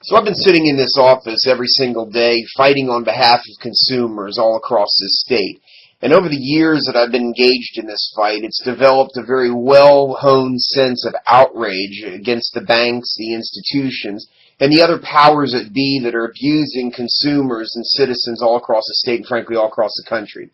So I've been sitting in this office every single day fighting on behalf of consumers all across this state. And over the years that I've been engaged in this fight, it's developed a very well-honed sense of outrage against the banks, the institutions, and the other powers that be that are abusing consumers and citizens all across the state and frankly all across the country.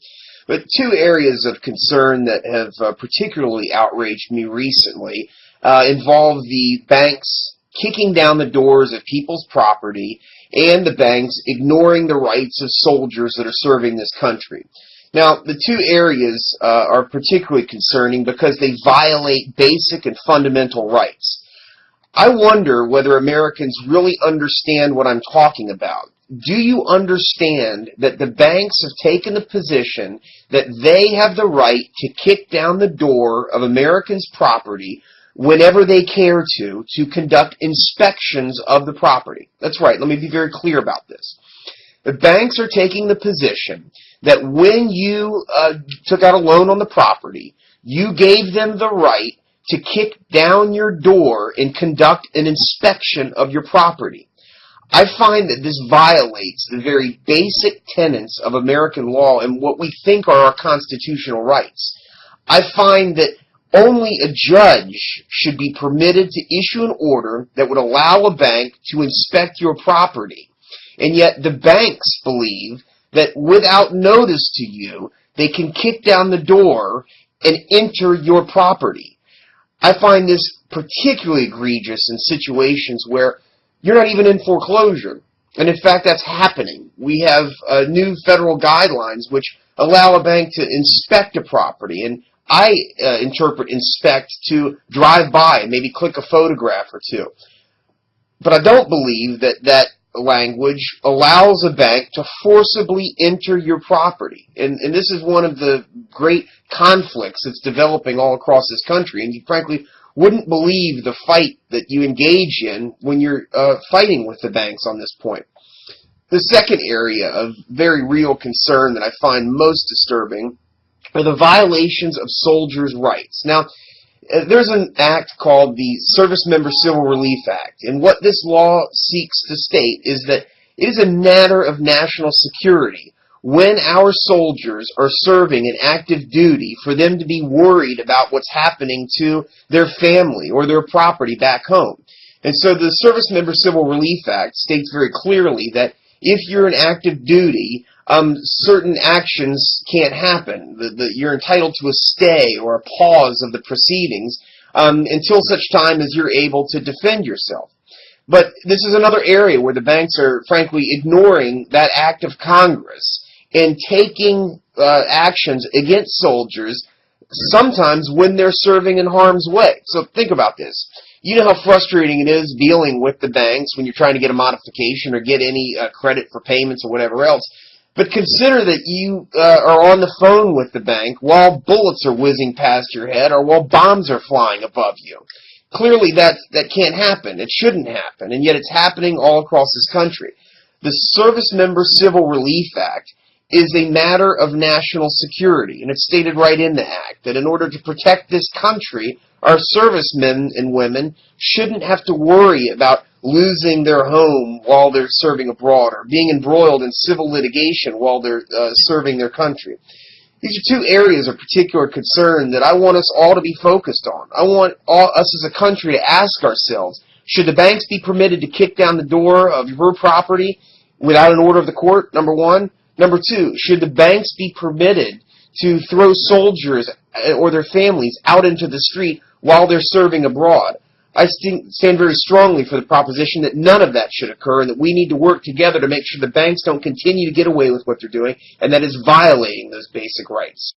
But two areas of concern that have particularly outraged me recently involve the banks kicking down the doors of people's property and the banks ignoring the rights of soldiers that are serving this country. Now, the two areas are particularly concerning because they violate basic and fundamental rights. I wonder whether Americans really understand what I'm talking about. Do you understand that the banks have taken the position that they have the right to kick down the door of Americans' property whenever they care to conduct inspections of the property? That's right. Let me be very clear about this. The banks are taking the position that when you took out a loan on the property, you gave them the right to kick down your door and conduct an inspection of your property. I find that this violates the very basic tenets of American law and what we think are our constitutional rights. I find that only a judge should be permitted to issue an order that would allow a bank to inspect your property. And yet the banks believe that without notice to you, they can kick down the door and enter your property. I find this particularly egregious in situations where you're not even in foreclosure. And in fact, that's happening. We have new federal guidelines which allow a bank to inspect a property. And I interpret inspect to drive by and maybe click a photograph or two. But I don't believe that that language allows a bank to forcibly enter your property. And this is one of the great conflicts that's developing all across this country. And you frankly wouldn't believe the fight that you engage in when you're fighting with the banks on this point. The second area of very real concern that I find most disturbing are the violations of soldiers' rights. Now, there's an act called the Service Member Civil Relief Act, and what this law seeks to state is that it is a matter of national security when our soldiers are serving an active duty for them to be worried about what's happening to their family or their property back home. And so the Service Member Civil Relief Act states very clearly that if you're in active duty, certain actions can't happen. You're entitled to a stay or a pause of the proceedings until such time as you're able to defend yourself. But this is another area where the banks are frankly ignoring that act of Congress and taking actions against soldiers sometimes when they're serving in harm's way. So think about this. You know how frustrating it is dealing with the banks when you're trying to get a modification or get any credit for payments or whatever else. But consider that you are on the phone with the bank while bullets are whizzing past your head or while bombs are flying above you. Clearly that can't happen. It shouldn't happen. And yet it's happening all across this country. The Service Member Civil Relief Act is a matter of national security. And it's stated right in the Act that in order to protect this country, our servicemen and women shouldn't have to worry about losing their home while they're serving abroad or being embroiled in civil litigation while they're serving their country. These are two areas of particular concern that I want us all to be focused on. I want us as a country to ask ourselves, should the banks be permitted to kick down the door of your property without an order of the court, number one? Number two, should the banks be permitted to throw soldiers or their families out into the street while they're serving abroad? I stand very strongly for the proposition that none of that should occur and that we need to work together to make sure the banks don't continue to get away with what they're doing, and that is violating those basic rights.